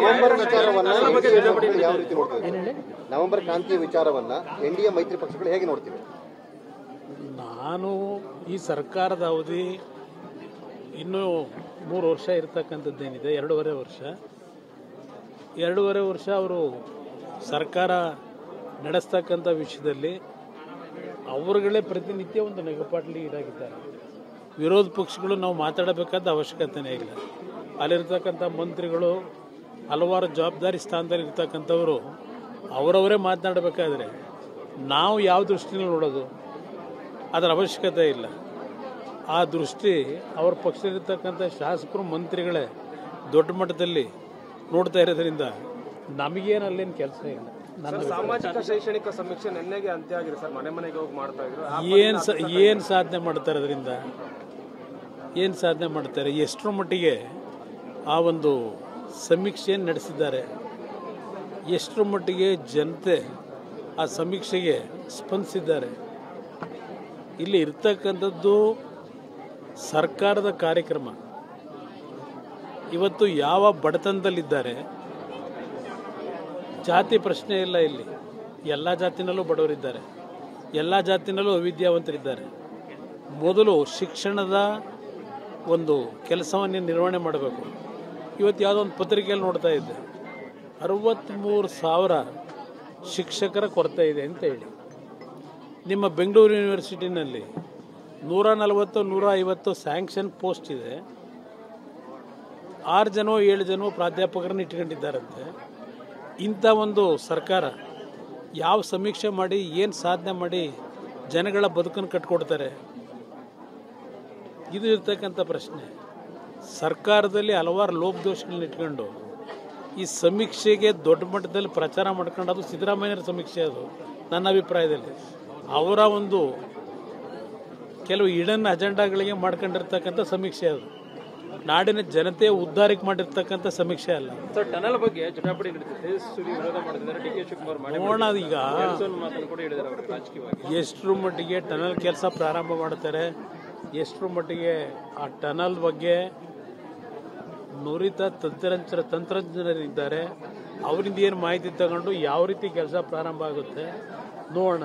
November ವಿಚಾರವನ್ನ ಯಾವ ರೀತಿ ನೋಡ್ತೀವಿ? ನವೆಂಬರ್ ಕ್ರಾಂತಿಯ ವಿಚಾರವನ್ನ ಎನ್ಡಿಎ ಮೈತ್ರಿ ಪಕ್ಷಗಳು ಹೇಗೆ ನೋಡ್ತೀವಿ? ನಾನು ಈ ಸರ್ಕಾರದ ಅವಧಿ ಇನ್ನೂ 3 ವರ್ಷ ಇರ್ತಕ್ಕಂಥದ್ದೇನಿದೆ, 2.5 ವರ್ಷ ಅವರು ಸರ್ಕಾರ ನಡೆಸ್ತಕ್ಕಂಥ ವಿಷಯದಲ್ಲಿ ಅವರುಗಳೇ ಪ್ರತಿನಿತ್ಯ ಒಂದು ನಗೆಪಾಟ್ಲಿ ಈಡಾಗಿದ್ದಾರೆ. ವಿರೋಧ ಪಕ್ಷಗಳು ನಾವು ಮಾತಾಡಬೇಕಾದ ಅವಶ್ಯಕತೆನೇ ಇಲ್ಲ. ಅಲ್ಲಿರ್ತಕ್ಕಂಥ ಮಂತ್ರಿಗಳು ಹಲವಾರು ಜವಾಬ್ದಾರಿ ಸ್ಥಾನದಲ್ಲಿ ಇರ್ತಕ್ಕಂಥವರು ಅವರವರೇ ಮಾತನಾಡಬೇಕಾದ್ರೆ ನಾವು ಯಾವ ದೃಷ್ಟಿಯಲ್ಲಿ ನೋಡೋದು? ಅದರ ಅವಶ್ಯಕತೆ ಇಲ್ಲ. ಆ ದೃಷ್ಟಿ ಅವ್ರ ಪಕ್ಷದಲ್ಲಿರ್ತಕ್ಕಂಥ ಶಾಸಕರು ಮಂತ್ರಿಗಳೇ ದೊಡ್ಡ ಮಟ್ಟದಲ್ಲಿ ನೋಡ್ತಾ ಇರೋದ್ರಿಂದ ನಮಗೇನು ಅಲ್ಲೇನು ಕೆಲಸ ಇಲ್ಲ. ಸಾಮಾಜಿಕ ಶೈಕ್ಷಣಿಕ ಸಮೀಕ್ಷೆ ನಿನ್ನೆಗೆ ಅಂತ್ಯ ಆಗಿದೆ ಸರ್. ಮನೆಗೆ ಹೋಗಿ ಮಾಡ್ತಾ ಇದ್ರು. ಏನು ಸಾಧನೆ ಮಾಡ್ತಾರೆ? ಅದರಿಂದ ಏನು ಸಾಧನೆ ಮಾಡ್ತಾರೆ? ಎಷ್ಟರ ಮಟ್ಟಿಗೆ ಆ ಒಂದು ಸಮೀಕ್ಷೆಯನ್ನು ನಡೆಸಿದ್ದಾರೆ? ಎಷ್ಟರ ಮಟ್ಟಿಗೆ ಜನತೆ ಆ ಸಮೀಕ್ಷೆಗೆ ಸ್ಪಂದಿಸಿದ್ದಾರೆ? ಇಲ್ಲಿ ಇರ್ತಕ್ಕಂಥದ್ದು ಸರ್ಕಾರದ ಕಾರ್ಯಕ್ರಮ. ಇವತ್ತು ಯಾವ ಬಡತನದಲ್ಲಿದ್ದಾರೆ, ಜಾತಿ ಪ್ರಶ್ನೆ ಇಲ್ಲ. ಇಲ್ಲಿ ಎಲ್ಲ ಜಾತಿನಲ್ಲೂ ಬಡವರಿದ್ದಾರೆ, ಎಲ್ಲ ಜಾತಿನಲ್ಲೂ ಅವಿದ್ಯಾವಂತರಿದ್ದಾರೆ. ಮೊದಲು ಶಿಕ್ಷಣದ ಒಂದು ಕೆಲಸವನ್ನು ನಿರ್ವಹಣೆ ಮಾಡಬೇಕು. ಇವತ್ತು ಯಾವುದೋ ಒಂದು ಪತ್ರಿಕೆಯಲ್ಲಿ ನೋಡ್ತಾ ಇದ್ದೆ, 63,000 ಶಿಕ್ಷಕರ ಕೊರತೆ ಇದೆ ಅಂತ ಹೇಳಿ. ನಿಮ್ಮ ಬೆಂಗಳೂರು ಯೂನಿವರ್ಸಿಟಿನಲ್ಲಿ 140-150 ಸ್ಯಾಂಕ್ಷನ್ ಪೋಸ್ಟ್ ಇದೆ. 6 ಜನ 7 ಜನ ಪ್ರಾಧ್ಯಾಪಕರನ್ನು ಇಟ್ಕೊಂಡಿದ್ದಾರಂತೆ. ಇಂಥ ಒಂದು ಸರ್ಕಾರ ಯಾವ ಸಮೀಕ್ಷೆ ಮಾಡಿ ಏನು ಸಾಧನೆ ಮಾಡಿ ಜನಗಳ ಬದುಕನ್ನು ಕಟ್ಕೊಡ್ತಾರೆ? ಇದು ಇರ್ತಕ್ಕಂಥ ಪ್ರಶ್ನೆ. ಸರ್ಕಾರದಲ್ಲಿ ಹಲವಾರು ಲೋಪದೋಷಗಳನ್ನ ಇಟ್ಕೊಂಡು ಈ ಸಮೀಕ್ಷೆಗೆ ದೊಡ್ಡ ಮಟ್ಟದಲ್ಲಿ ಪ್ರಚಾರ ಮಾಡ್ಕೊಂಡು, ಅದು ಸಿದ್ದರಾಮಯ್ಯರ ಸಮೀಕ್ಷೆ, ಅದು ನನ್ನ ಅಭಿಪ್ರಾಯದಲ್ಲಿ ಅವರ ಒಂದು ಕೆಲವು ಇಡನ್ ಅಜೆಂಡಾಗಳಿಗೆ ಮಾಡ್ಕೊಂಡಿರ್ತಕ್ಕಂಥ ಸಮೀಕ್ಷೆ. ಅದು ನಾಡಿನ ಜನತೆಯ ಉದ್ಧಾರಕ್ಕೆ ಮಾಡಿರ್ತಕ್ಕಂಥ ಸಮೀಕ್ಷೆ ಅಲ್ಲ. ಸರ್, ಟನಲ್ ಬಗ್ಗೆ ಜಟಾಪಟಿ ನಡೀತಿದೆ, ವಿರೋಧ ಮಾಡ್ತಿದ್ದಾರೆ. ಡಿ.ಕೆ. ಶಿವಕುಮಾರ್ ನೋಡೋಣ ಈಗ ರಾಜಕೀಯವಾಗಿ ಎಷ್ಟರ ಮಟ್ಟಿಗೆ ಟನಲ್ ಕೆಲಸ ಪ್ರಾರಂಭ ಮಾಡ್ತಾರೆ, ಎಷ್ಟರ ಮಟ್ಟಿಗೆ ಆ ಟನಲ್ ಬಗ್ಗೆ ನುರಿತ ತಂತ್ರಜ್ಞರಿದ್ದಾರೆ, ಅವರಿಂದ ಏನು ಮಾಹಿತಿ ತಗೊಂಡು ಯಾವ ರೀತಿ ಕೆಲಸ ಪ್ರಾರಂಭ ಆಗುತ್ತೆ ನೋಡೋಣ.